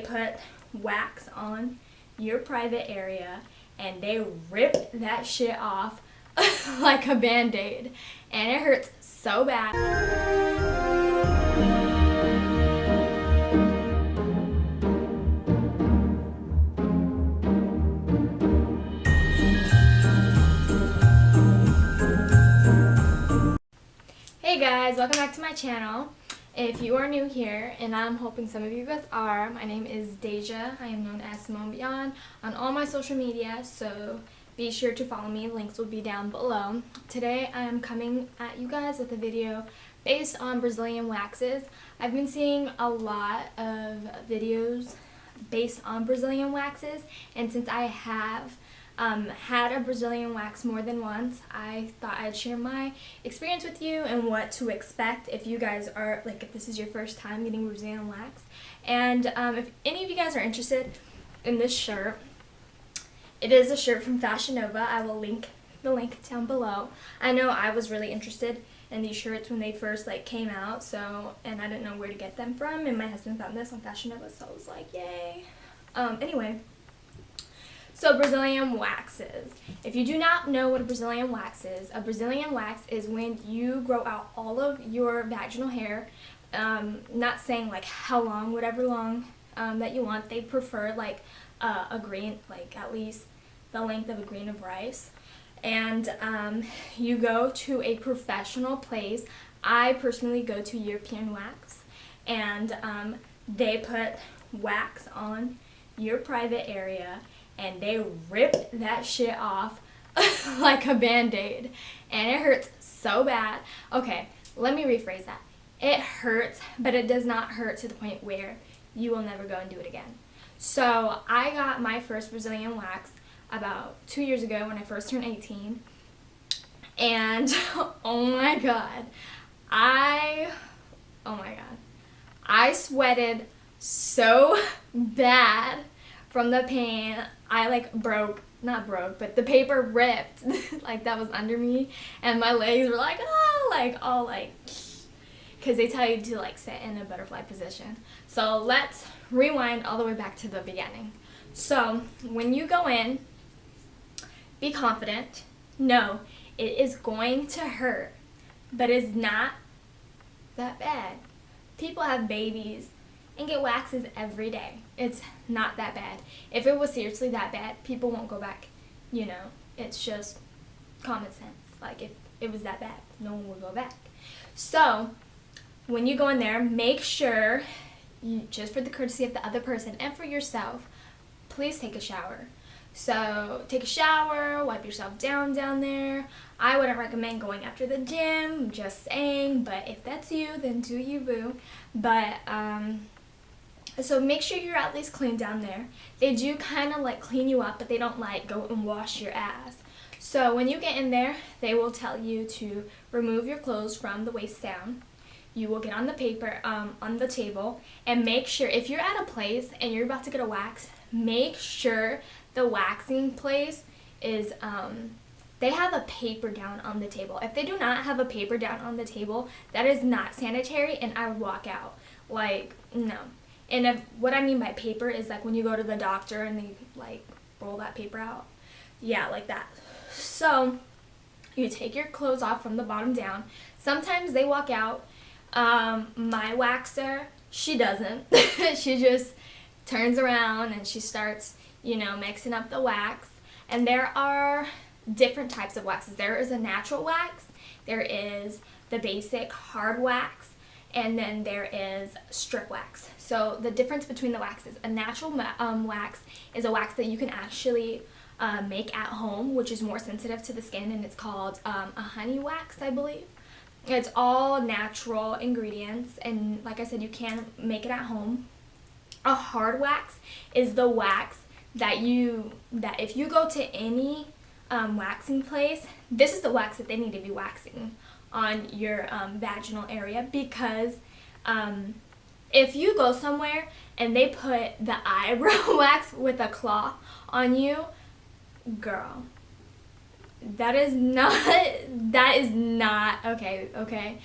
put wax on your private area and they rip that shit off like a band-aid, and it hurts so bad. Hey guys, welcome back to my channel. If you are new here, and I'm hoping some of you guys are, my name is Deja. I am known as Symonebeyond on all my social media, so be sure to follow me. Links will be down below. Today I am coming at you guys with a video based on Brazilian waxes. I've been seeing a lot of videos based on Brazilian waxes, and since I have had a Brazilian wax more than once, I thought I'd share my experience with you and what to expect if you guys are, like, if this is your first time getting Brazilian wax. And if any of you guys are interested in this shirt, it is a shirt from Fashion Nova. I will link the link down below. I know I was really interested in these shirts when they first came out, and I didn't know where to get them from, and my husband found this on Fashion Nova, so I was like, yay. Anyway. So Brazilian waxes. If you do not know what a Brazilian wax is when you grow out all of your vaginal hair. Not saying how long, whatever long that you want. They prefer a grain, at least the length of a grain of rice. And you go to a professional place. I personally go to European Wax, and they put wax on your private area and they rip that shit off like a band-aid, and it hurts so bad. Okay, let me rephrase that. It hurts, but it does not hurt to the point where you will never go and do it again. So I got my first Brazilian wax about 2 years ago when I first turned 18, and oh my god, I sweated so bad from the pain. I not broke, but the paper ripped that was under me, and my legs were because they tell you to sit in a butterfly position. So let's rewind all the way back to the beginning. So when you go in, be confident. No, it is going to hurt, but it's not that bad. People have babies and get waxes every day. It's not that bad. If it was seriously that bad, people won't go back. It's just common sense. If it was that bad, no one would go back. So when you go in there, make sure, just for the courtesy of the other person and for yourself, please take a shower. So take a shower, wipe yourself down there. I wouldn't recommend going after the gym, just saying, but if that's you, then do you, boo. But so make sure you're at least clean down there. They do kind of clean you up, but they don't go and wash your ass. So when you get in there, they will tell you to remove your clothes from the waist down. You will get on the paper, on the table, and make sure, if you're at a place and you're about to get a wax, make sure the waxing place is, they have a paper down on the table. If they do not have a paper down on the table, that is not sanitary, and I would walk out. No. And what I mean by paper is when you go to the doctor and they roll that paper out. Yeah, like that. So you take your clothes off from the bottom down. Sometimes they walk out. My waxer, she doesn't. She just turns around and she starts, mixing up the wax. And there are different types of waxes. There is a natural wax. There is the basic hard wax. And then there is strip wax. So the difference between the waxes, a natural wax is a wax that you can actually make at home, which is more sensitive to the skin, and it's called a honey wax, I believe. It's all natural ingredients, and like I said, you can make it at home. A hard wax is the wax that if you go to any waxing place, this is the wax that they need to be waxing on your vaginal area, because if you go somewhere and they put the eyebrow wax with a cloth on you, girl, that is not okay.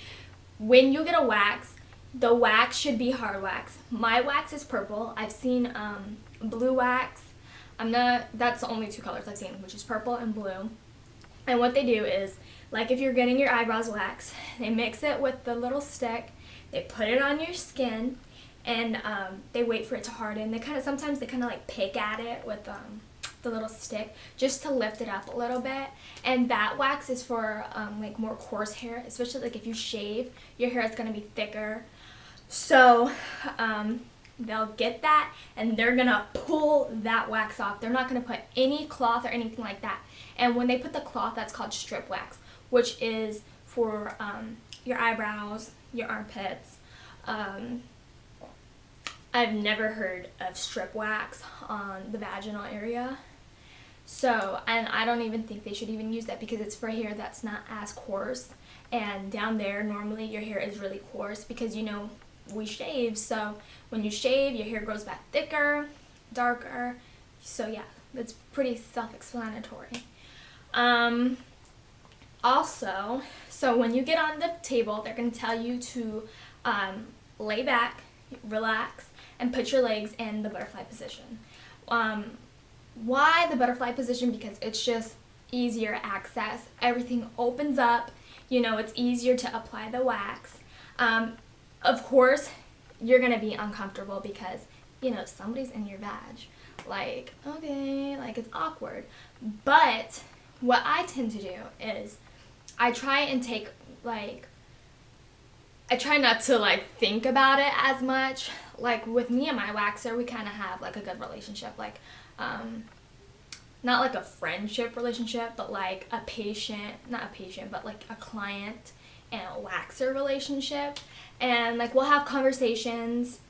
When you get a wax, the wax should be hard wax. My wax is purple. I've seen blue wax. That's the only two colors I've seen, which is purple and blue. And what they do is, like if you're getting your eyebrows waxed, they mix it with the little stick, they put it on your skin, and they wait for it to harden. Sometimes they kind of like pick at it with the little stick just to lift it up a little bit. And that wax is for like more coarse hair, especially like if you shave, your hair is going to be thicker. So they'll get that and they're going to pull that wax off. They're not going to put any cloth or anything like that. And when they put the cloth, that's called strip wax, which is for your eyebrows, your armpits. I've never heard of strip wax on the vaginal area. So, and I don't even think they should even use that because it's for hair that's not as coarse. And down there, normally your hair is really coarse because, you know, we shave. So when you shave, your hair grows back thicker, darker. So yeah, that's pretty self-explanatory. Also, so when you get on the table, they're going to tell you to lay back, relax, and put your legs in the butterfly position. Why the butterfly position? Because it's just easier access. Everything opens up. You know, it's easier to apply the wax. Of course, you're going to be uncomfortable because, you know, somebody's in your vag. Like, okay, like it's awkward. But what I tend to do is I try not to like think about it as much. Like with me and my waxer, we kind of have like a good relationship. Like, not like a friendship relationship, but like not a patient, but like a client and a waxer relationship. And like we'll have conversations.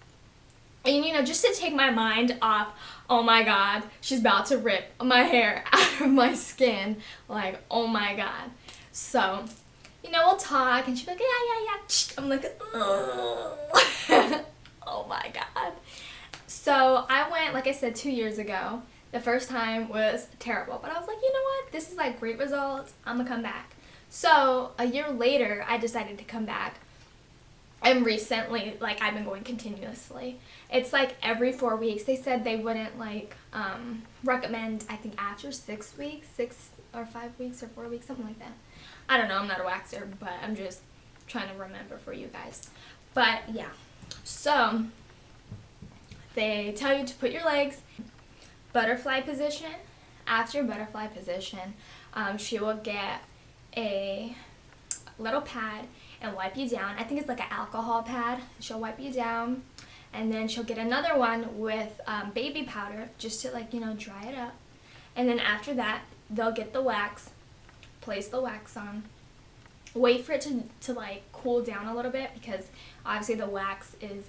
And, you know, just to take my mind off, oh my God, she's about to rip my hair out of my skin. Like, oh my God. So, you know, we'll talk and she'll be like, yeah. I'm like, oh, oh my God. So I went, like I said, 2 years ago. The first time was terrible, but I was like, you know what? This is like great results. I'm gonna come back. So a year later, I decided to come back. And recently, like, I've been going continuously. It's like every 4 weeks. They said they wouldn't like recommend, I think after 6 weeks, 6 or 5 weeks or 4 weeks, something like that. I don't know, I'm not a waxer, but I'm just trying to remember for you guys. But yeah, so they tell you to put your legs butterfly position. After butterfly position, she will get a little pad and wipe you down. I think it's like an alcohol pad. She'll wipe you down, and then she'll get another one with baby powder just to, like, you know, dry it up. And then after that, they'll get the wax, place the wax on, wait for it to like cool down a little bit because obviously the wax is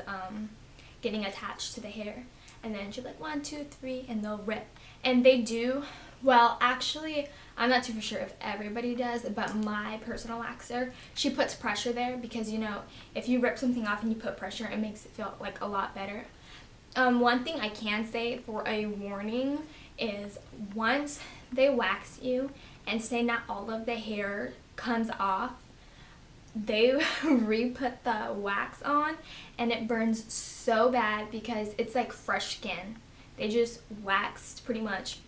getting attached to the hair. And then she'll be like 1, 2, 3, and they'll rip. And they do, well, actually, I'm not too sure if everybody does, but my personal waxer, she puts pressure there because, you know, if you rip something off and you put pressure, it makes it feel like a lot better. One thing I can say for a warning is once they wax you and say not all of the hair comes off, they re-put the wax on and it burns so bad because it's like fresh skin. They just waxed pretty much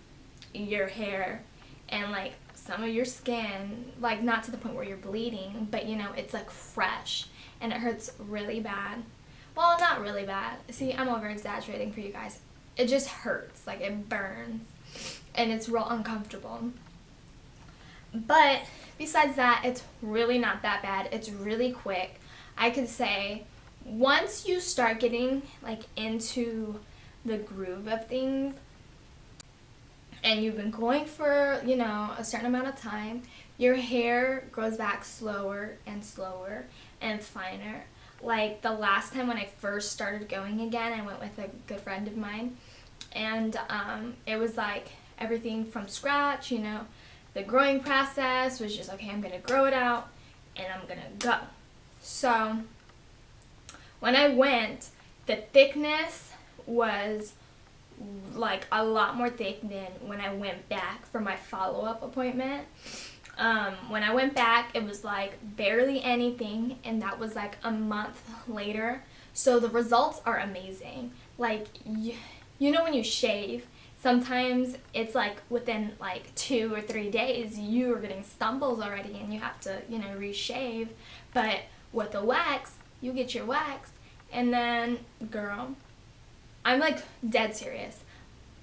your hair and like some of your skin, like not to the point where you're bleeding, but you know, it's like fresh and it hurts really bad. Well, not really bad. See, I'm over exaggerating for you guys. It just hurts, like it burns and it's real uncomfortable. But besides that, it's really not that bad. It's really quick. I could say once you start getting like into the groove of things and you've been going for, you know, a certain amount of time, your hair grows back slower and slower and finer. Like the last time when I first started going again, I went with a good friend of mine, and it was like everything from scratch, you know. The growing process was just, okay, I'm going to grow it out and I'm going to go. So when I went, the thickness was like a lot more thick than when I went back for my follow-up appointment. When I went back, it was like barely anything, and that was like a month later. So the results are amazing. Like, you know when you shave, sometimes it's like within like 2 or 3 days you are getting stumbles already and you have to, you know, reshave. But with the wax, you get your wax, and then, girl, I'm like dead serious.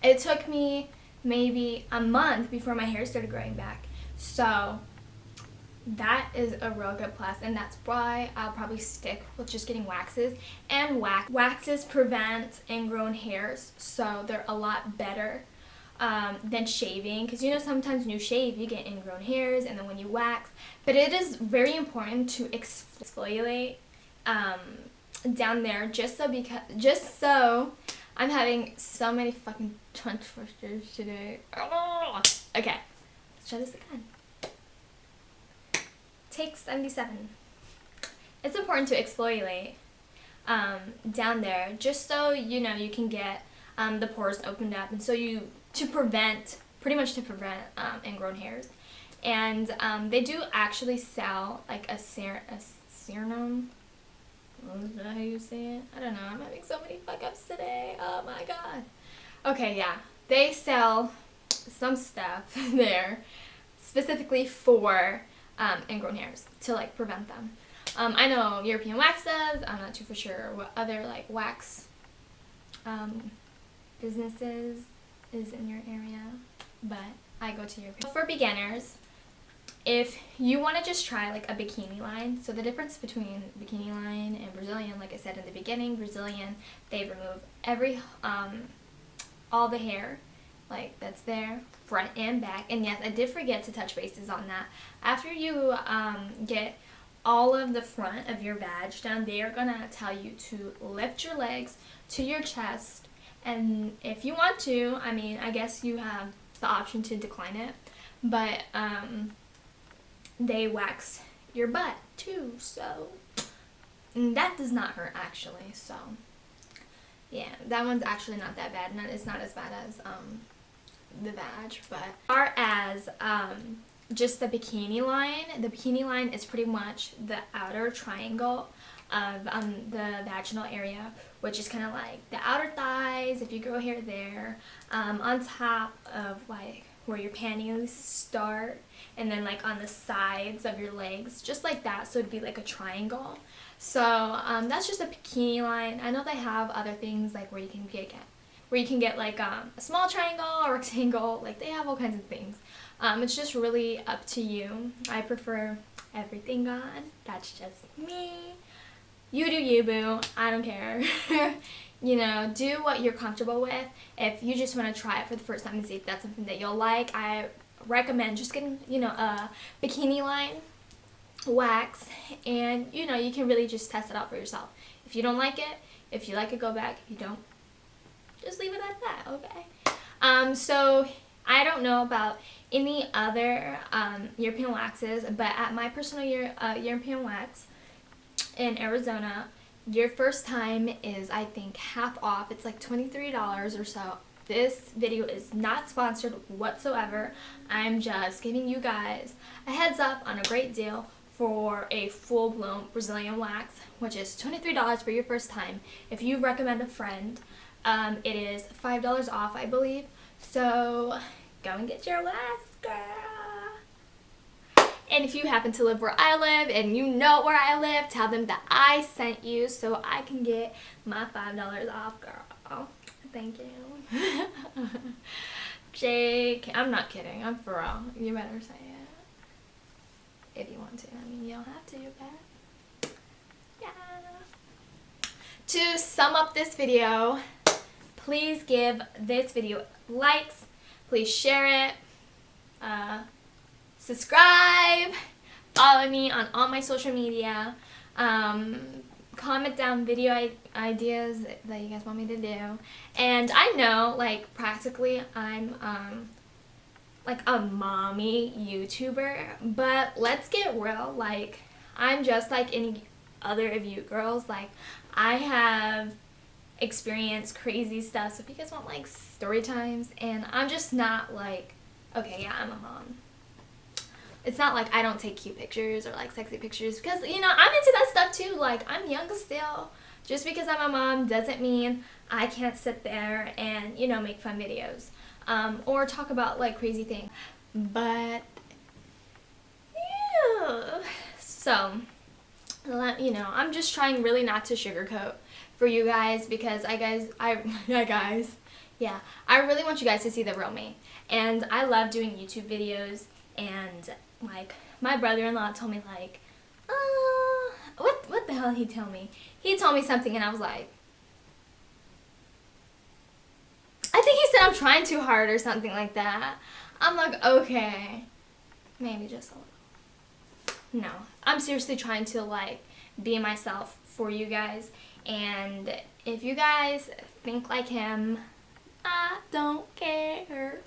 It took me maybe a month before my hair started growing back. So that is a real good plus, and that's why I'll probably stick with just getting waxes. And waxes prevent ingrown hairs, so they're a lot better than shaving, because you know sometimes when you shave you get ingrown hairs, and then when you wax. But it is very important to exfoliate down there, just so I'm having so many fucking tongue twisters today. Oh. Okay, let's try this again. Take 77. It's important to exfoliate down there, just so you know you can get the pores opened up, and so to prevent ingrown hairs. And they do actually sell like a serum. Is that how you say it? I don't know. I'm having so many fuck ups today. Oh my god. Okay, yeah. They sell some stuff there specifically for ingrown hairs to like prevent them. I know European Wax does. I'm not too for sure what other like wax businesses is in your area, but I go to European. For beginners, if you want to just try like a bikini line, so the difference between bikini line and Brazilian, like I said in the beginning, Brazilian, they remove all the hair like that's there, front and back. And yes, I did forget to touch bases on that. After you get all of the front of your vag done, they are gonna tell you to lift your legs to your chest, and if you want to, I mean, I guess you have the option to decline it, but they wax your butt too, so that does not hurt actually. So yeah, that one's actually not that bad. It's not as bad as the vag. But as far as just the bikini line is pretty much the outer triangle of the vaginal area, which is kind of like the outer thighs, if you grow hair there, on top of like where your panties start, and then like on the sides of your legs, just like that. So it'd be like a triangle. So that's just a bikini line. I know they have other things like where you can get like a small triangle or rectangle. Like they have all kinds of things. It's just really up to you. I prefer everything on. That's just me. You do you, boo. I don't care. You know, do what you're comfortable with. If you just want to try it for the first time and see if that's something that you'll like, I recommend just getting, you know, a bikini line wax, and you know, you can really just test it out for yourself. If you don't like it, if you like it, go back. If you don't, just leave it at that, okay? So I don't know about any other European waxes, but at my personal European wax in Arizona, your first time is, I think, half off. It's like $23 or so. This video is not sponsored whatsoever. I'm just giving you guys a heads up on a great deal for a full-blown Brazilian wax, which is $23 for your first time. If you recommend a friend, it is $5 off, I believe. So go and get your wax, girl. And if you happen to live where I live and you know where I live, tell them that I sent you so I can get my $5 off, girl. Thank you. Jake, I'm not kidding. I'm for real. You better say it. If you want to. I mean, you don't have to, but yeah. To sum up this video, please give this video likes. Please share it. Subscribe. Follow me on all my social media. Comment down video ideas that you guys want me to do. And I know, like, practically I'm like a mommy YouTuber, but let's get real. Like, I'm just like any other of you girls. Like, I have experienced crazy stuff, so if you guys want like story times, and I'm just not like, okay, yeah, I'm a mom. It's not like I don't take cute pictures or like sexy pictures, because I'm into that stuff too. Like, I'm young still. Just because I'm a mom doesn't mean I can't sit there and make fun videos or talk about like crazy things. But yeah, so I'm just trying really not to sugarcoat for you guys, because I really want you guys to see the real me. And I love doing YouTube videos, and like my brother-in-law told me like, what the hell did he tell me? He told me something and I was like, I think he said I'm trying too hard or something like that. I'm like, okay, maybe just a little. No, I'm seriously trying to like be myself for you guys, and if you guys think like him, I don't care,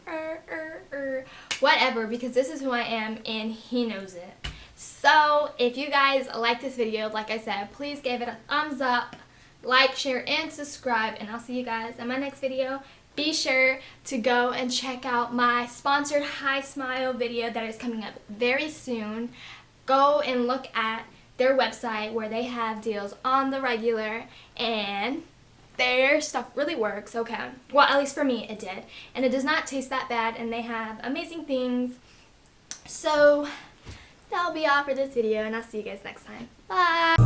whatever, because this is who I am and he knows it. So if you guys like this video, like I said, please give it a thumbs up, like, share, and subscribe, and I'll see you guys in my next video. Be sure to go and check out my sponsored Hi Smile video that is coming up very soon. Go and look at their website where they have deals on the regular, and their stuff really works, okay? Well, at least for me, it did. And it does not taste that bad, and they have amazing things. So that'll be all for this video, and I'll see you guys next time. Bye!